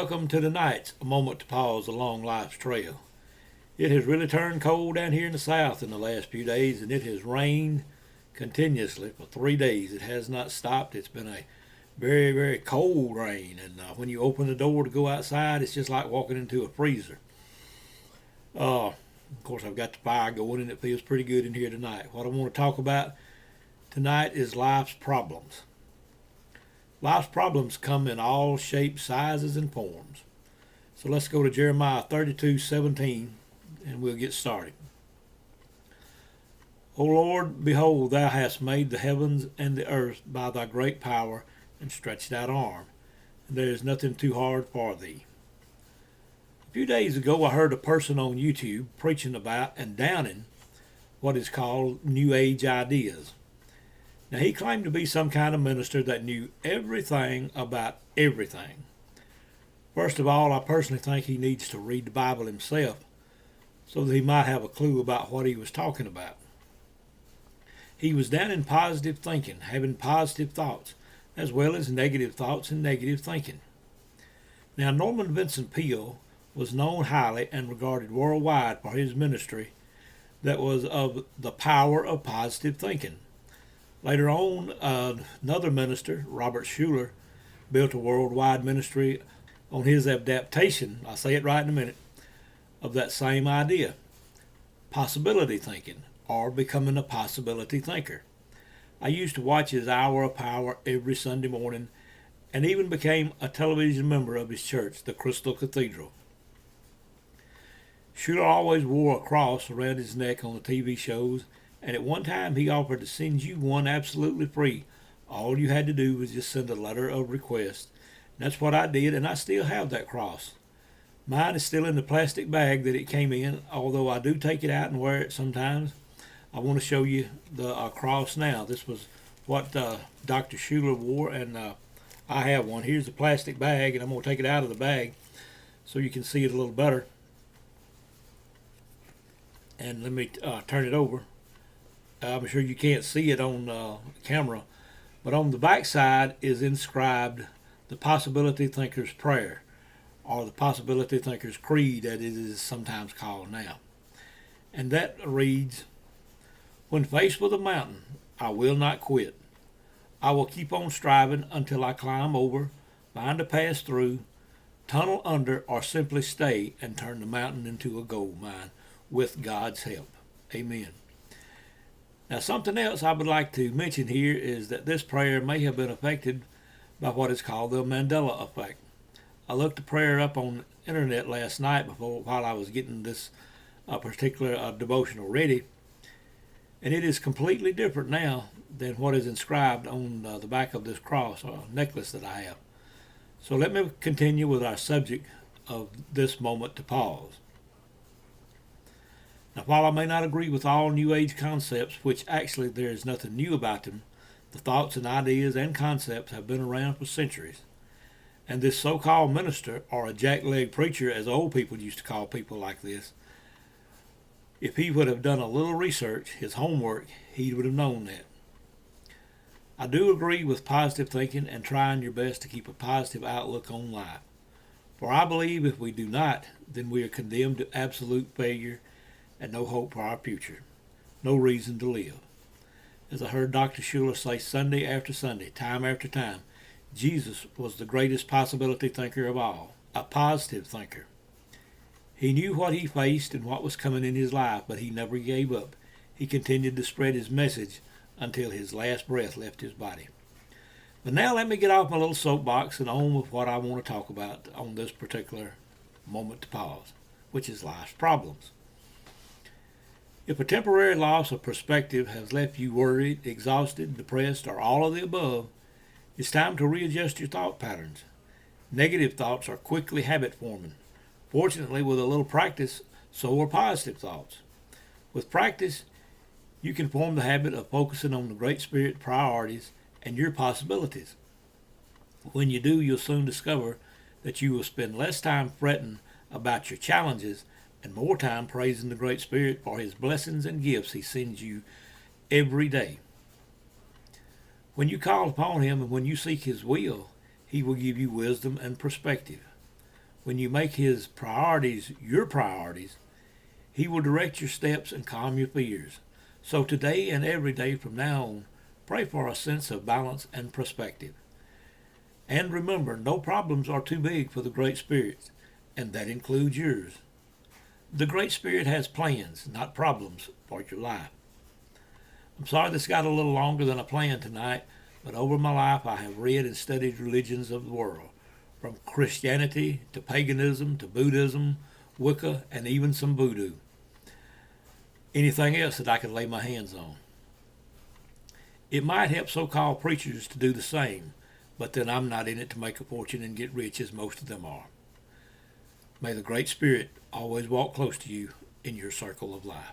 welcome to tonight's A Moment to Pause along life's trail. It has really turned cold down here in the south in the last few days, and it has rained continuously for 3 days. It has not stopped. It's been a very, very cold rain, and when you open the door to go outside, it's just like walking into a freezer. Of course, I've got the fire going, and it feels pretty good in here tonight. What I want to talk about tonight is life's problems. Life's problems come in all shapes, sizes, and forms. So let's go to Jeremiah 32:17, and we'll get started. O Lord, behold, thou hast made the heavens and the earth by thy great power and stretched out arm, and there is nothing too hard for thee. A few days ago, I heard a person on YouTube preaching about and downing what is called New Age ideas. Now, he claimed to be some kind of minister that knew everything about everything. First of all, I personally think he needs to read the Bible himself so that he might have a clue about what he was talking about. He was down in positive thinking, having positive thoughts, as well as negative thoughts and negative thinking. Now, Norman Vincent Peale was known highly and regarded worldwide for his ministry that was of the power of positive thinking. Later on, another minister, Robert Schuller, built a worldwide ministry on his adaptation, I'll say it right in a minute, of that same idea, possibility thinking, or becoming a possibility thinker. I used to watch his Hour of Power every Sunday morning, and even became a television member of his church, the Crystal Cathedral. Schuller always wore a cross around his neck on the TV shows, and at one time he offered to send you one absolutely free. All you had to do was just send a letter of request. And that's what I did, and I still have that cross. Mine is still in the plastic bag that it came in, although I do take it out and wear it sometimes. I want to show you the cross now. This was what Dr. Schuller wore, and I have one. Here's the plastic bag, and I'm going to take it out of the bag so you can see it a little better. And let me turn it over. I'm sure you can't see it on camera, but on the back side is inscribed the Possibility Thinker's Prayer, or the Possibility Thinker's Creed, as it is sometimes called now. And that reads, when faced with a mountain, I will not quit. I will keep on striving until I climb over, find a pass through, tunnel under, or simply stay and turn the mountain into a gold mine with God's help. Amen. Now, something else I would like to mention here is that this prayer may have been affected by what is called the Mandela effect. I looked the prayer up on the internet last night while I was getting this particular devotional ready, and it is completely different now than what is inscribed on the back of this cross or necklace that I have. So let me continue with our subject of this moment to pause. Now, while I may not agree with all New Age concepts, which actually there is nothing new about them, the thoughts and ideas and concepts have been around for centuries. And this so-called minister, or a jackleg preacher, as old people used to call people like this, if he would have done a little research, his homework, he would have known that. I do agree with positive thinking and trying your best to keep a positive outlook on life. For I believe if we do not, then we are condemned to absolute failure and no hope for our future, no reason to live. As I heard Dr. Schuller say Sunday after Sunday, time after time, Jesus was the greatest possibility thinker of all, a positive thinker. He knew what he faced and what was coming in his life, but he never gave up. He continued to spread his message until his last breath left his body. But now let me get off my little soapbox and on with what I want to talk about on this particular moment to pause, which is life's problems. If a temporary loss of perspective has left you worried, exhausted, depressed, or all of the above, it's time to readjust your thought patterns. Negative thoughts are quickly habit forming. Fortunately, with a little practice, so are positive thoughts. With practice, you can form the habit of focusing on the Great Spirit priorities and your possibilities. When you do, you'll soon discover that you will spend less time fretting about your challenges and more time praising the Great Spirit for his blessings and gifts he sends you every day. When you call upon him and when you seek his will, he will give you wisdom and perspective. When you make his priorities your priorities, he will direct your steps and calm your fears. So today and every day from now on, pray for a sense of balance and perspective. And remember, no problems are too big for the Great Spirit, and that includes yours. The Great Spirit has plans, not problems, for your life. I'm sorry this got a little longer than I planned tonight, but over my life I have read and studied religions of the world, from Christianity to paganism to Buddhism, Wicca, and even some voodoo. Anything else that I could lay my hands on. It might help so-called preachers to do the same, but then I'm not in it to make a fortune and get rich as most of them are. May the Great Spirit always walk close to you in your circle of life.